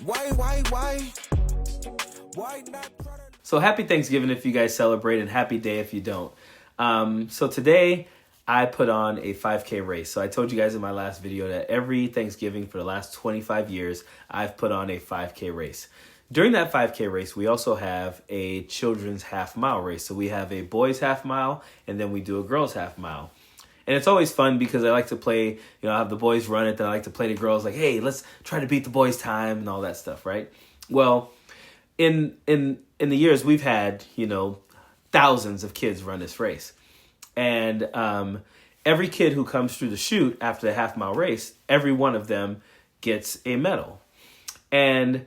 Why not? So happy Thanksgiving if you guys celebrate, and happy day if you don't. So today I put on a 5K race. So I told you guys in my last video that every Thanksgiving for the last 25 years, I've put on a 5K race. During that 5K race, we also have a children's half mile race. So we have a boys half mile, and then we do a girls half mile. And it's always fun because I like to play, I have the boys run it, then I like to play the girls like, hey, let's try to beat the boys' time and all that stuff, right? Well, in the years we've had, thousands of kids run this race. And every kid who comes through the chute after the half mile race, every one of them gets a medal. And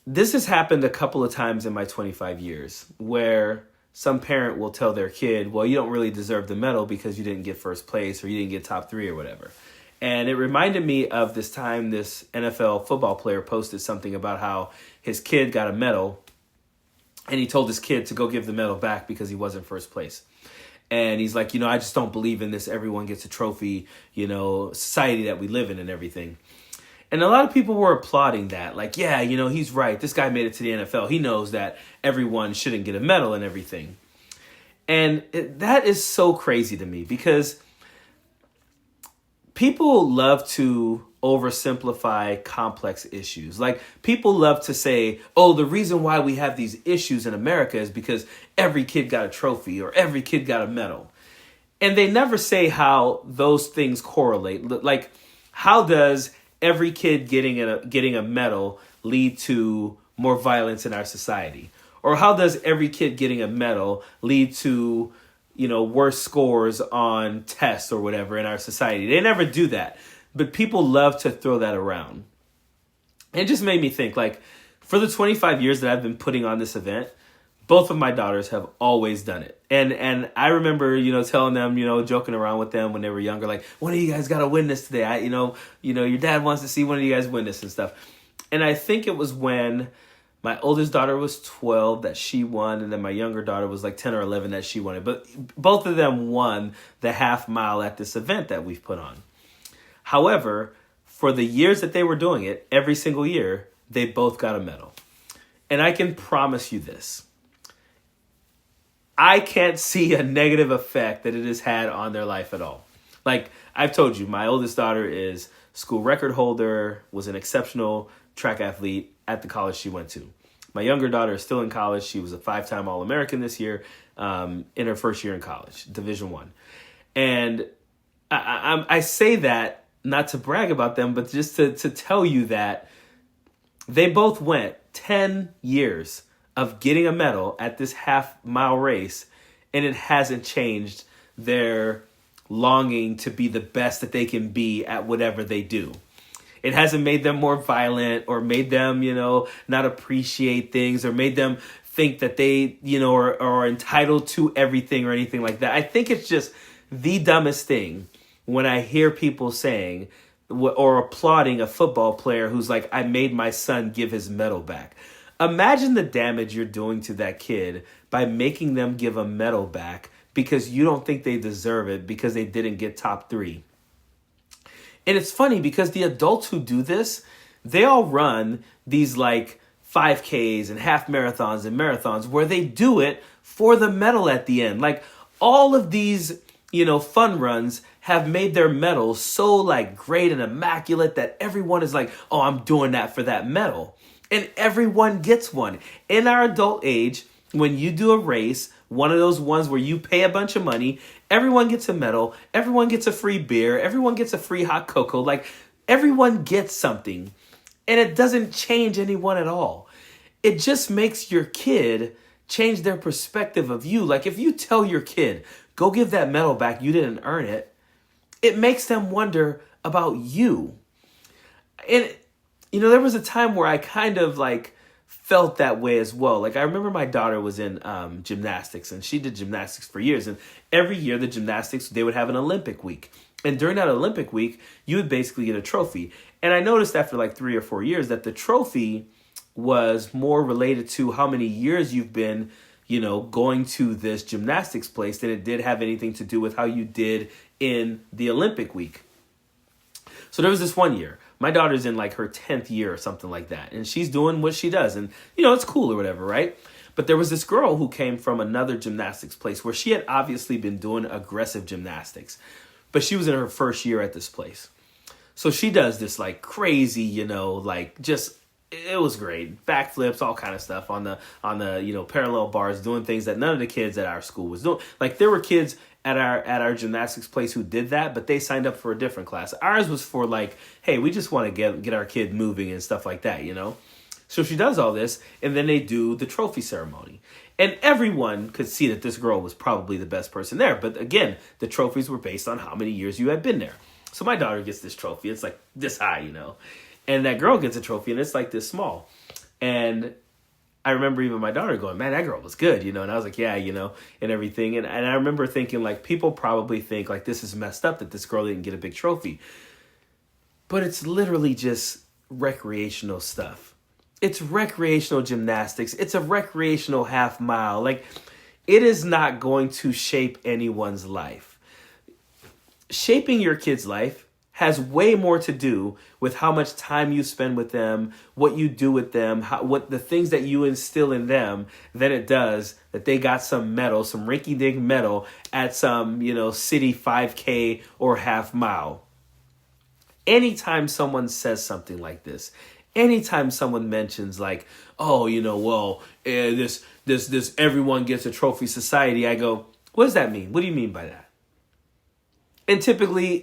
this has happened a couple of times in my 25 years where some parent will tell their kid, well, you don't really deserve the medal because you didn't get first place or you didn't get top 3 or whatever. And it reminded me of this time this NFL football player posted something about how his kid got a medal and he told his kid to go give the medal back because he wasn't first place. And he's like, I just don't believe in this. Everyone gets a trophy, society that we live in and everything. And a lot of people were applauding that. Like, yeah, he's right. This guy made it to the NFL. He knows that everyone shouldn't get a medal and everything. And that is so crazy to me because people love to oversimplify complex issues. Like, people love to say, oh, the reason why we have these issues in America is because every kid got a trophy or every kid got a medal. And they never say how those things correlate. Like, how does every kid getting a medal lead to more violence in our society? Or how does every kid getting a medal lead to, worse scores on tests or whatever in our society? They never do that. But people love to throw that around. It just made me think, like, for the 25 years that I've been putting on this event, both of my daughters have always done it. And I remember, telling them, joking around with them when they were younger, like, one of you guys got to win this today. Your dad wants to see one of you guys win this and stuff. And I think it was when my oldest daughter was 12 that she won, and then my younger daughter was like 10 or 11 that she won it. But both of them won the half mile at this event that we've put on. However, for the years that they were doing it, every single year, they both got a medal. And I can promise you this. I can't see a negative effect that it has had on their life at all. Like I've told you, my oldest daughter is school record holder, was an exceptional track athlete at the college she went to. My younger daughter is still in college. She was a 5-time All-American this year in her first year in college, Division I. And I say that not to brag about them, but just to tell you that they both went 10 years of getting a medal at this half-mile race, and it hasn't changed their longing to be the best that they can be at whatever they do. It hasn't made them more violent or made them, not appreciate things or made them think that they, are entitled to everything or anything like that. I think it's just the dumbest thing when I hear people saying or applauding a football player who's like, I made my son give his medal back. Imagine the damage you're doing to that kid by making them give a medal back because you don't think they deserve it because they didn't get top 3. And it's funny because the adults who do this, they all run these like 5Ks and half marathons and marathons where they do it for the medal at the end. Like all of these, fun runs have made their medals so like great and immaculate that everyone is like, oh, I'm doing that for that medal. And everyone gets one. In our adult age, when you do a race, one of those ones where you pay a bunch of money, everyone gets a medal, everyone gets a free beer, everyone gets a free hot cocoa. Like, everyone gets something. And it doesn't change anyone at all. It just makes your kid change their perspective of you. Like, if you tell your kid, go give that medal back, you didn't earn it, it makes them wonder about you. And there was a time where I kind of like felt that way as well. Like I remember my daughter was in gymnastics and she did gymnastics for years. And every year the gymnastics, they would have an Olympic week. And during that Olympic week, you would basically get a trophy. And I noticed after like 3 or 4 years that the trophy was more related to how many years you've been, going to this gymnastics place than it did have anything to do with how you did in the Olympic week. So there was this one year. My daughter's in like her 10th year or something like that. And she's doing what she does. And, you know, it's cool or whatever, right? But there was this girl who came from another gymnastics place where she had obviously been doing aggressive gymnastics. But she was in her first year at this place. So she does this like crazy, you know, like just, it was great. Backflips, all kind of stuff on the, you know, parallel bars, doing things that none of the kids at our school was doing. Like there were kids at our gymnastics place who did that, but they signed up for a different class. Ours was for like, hey, we just want to get our kid moving and stuff like that, you know? So she does all this, and then they do the trophy ceremony. And everyone could see that this girl was probably the best person there. But again, the trophies were based on how many years you had been there. So my daughter gets this trophy. It's like this high, you know? And that girl gets a trophy, and it's like this small. And I remember even my daughter going, man, that girl was good, you know? And I was like, yeah, you know, and everything. And I remember thinking, like, people probably think, like, this is messed up that this girl didn't get a big trophy. But it's literally just recreational stuff. It's recreational gymnastics. It's a recreational half mile. Like, it is not going to shape anyone's life. Shaping your kid's life has way more to do with how much time you spend with them, what you do with them, what the things that you instill in them, than it does that they got some medal, some rinky-dink medal at some, you know, city 5K or half mile. Anytime someone says something like this, anytime someone mentions like, oh, you know, well, this everyone gets a trophy society, I go, what does that mean? What do you mean by that? And typically,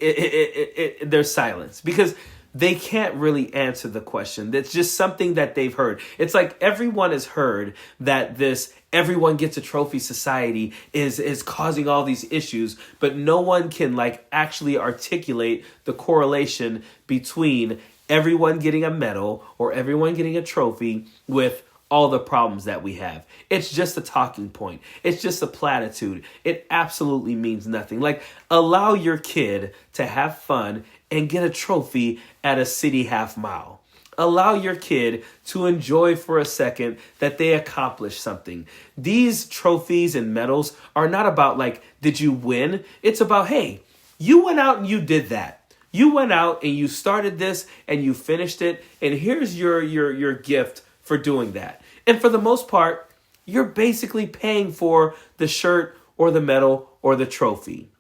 there's silence because they can't really answer the question. That's just something that they've heard. It's like everyone has heard that this everyone gets a trophy society is causing all these issues, but no one can like actually articulate the correlation between everyone getting a medal or everyone getting a trophy with all the problems that we have. It's just a talking point. It's just a platitude. It absolutely means nothing. Like, allow your kid to have fun and get a trophy at a city half mile. Allow your kid to enjoy for a second that they accomplished something. These trophies and medals are not about like, did you win? It's about, hey, you went out and you did that. You went out and you started this and you finished it. And here's your gift for doing that. And for the most part, you're basically paying for the shirt or the medal or the trophy.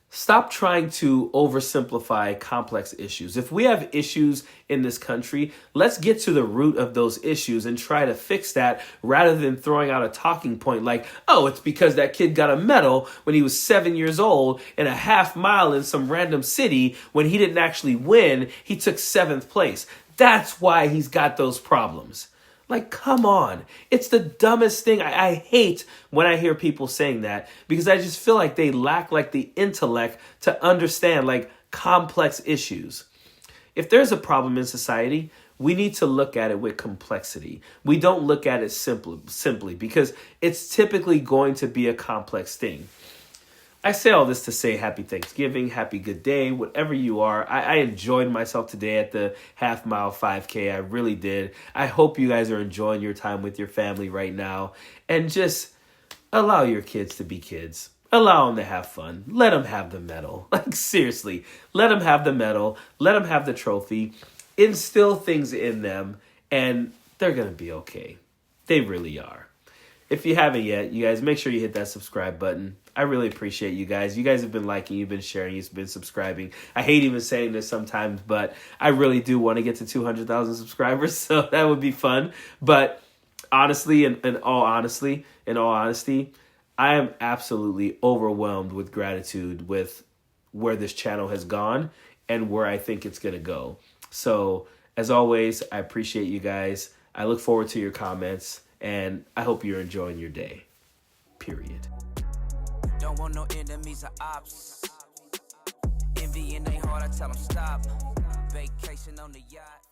Stop trying to oversimplify complex issues. If we have issues in this country, let's get to the root of those issues and try to fix that rather than throwing out a talking point like, oh, it's because that kid got a medal when he was 7 years old in a half mile in some random city when he didn't actually win. He took 7th place. That's why he's got those problems. Like, come on. It's the dumbest thing. I hate when I hear people saying that because I just feel like they lack like the intellect to understand like complex issues. If there's a problem in society, we need to look at it with complexity. We don't look at it simply because it's typically going to be a complex thing. I say all this to say happy Thanksgiving, happy good day, whatever you are. I enjoyed myself today at the half mile 5K. I really did. I hope you guys are enjoying your time with your family right now. And just allow your kids to be kids. Allow them to have fun. Let them have the medal. Like, seriously, let them have the medal. Let them have the trophy. Instill things in them, and they're going to be okay. They really are. If you haven't yet, you guys, make sure you hit that subscribe button. I really appreciate you guys. You guys have been liking, you've been sharing, you've been subscribing. I hate even saying this sometimes, but I really do want to get to 200,000 subscribers, so that would be fun. But honestly, in all honesty, I am absolutely overwhelmed with gratitude with where this channel has gone and where I think it's going to go. So, as always, I appreciate you guys. I look forward to your comments. And I hope you're enjoying your day. Period. Don't want no enemies or ops. Envy in their heart, I tell them stop. Vacation on the yacht.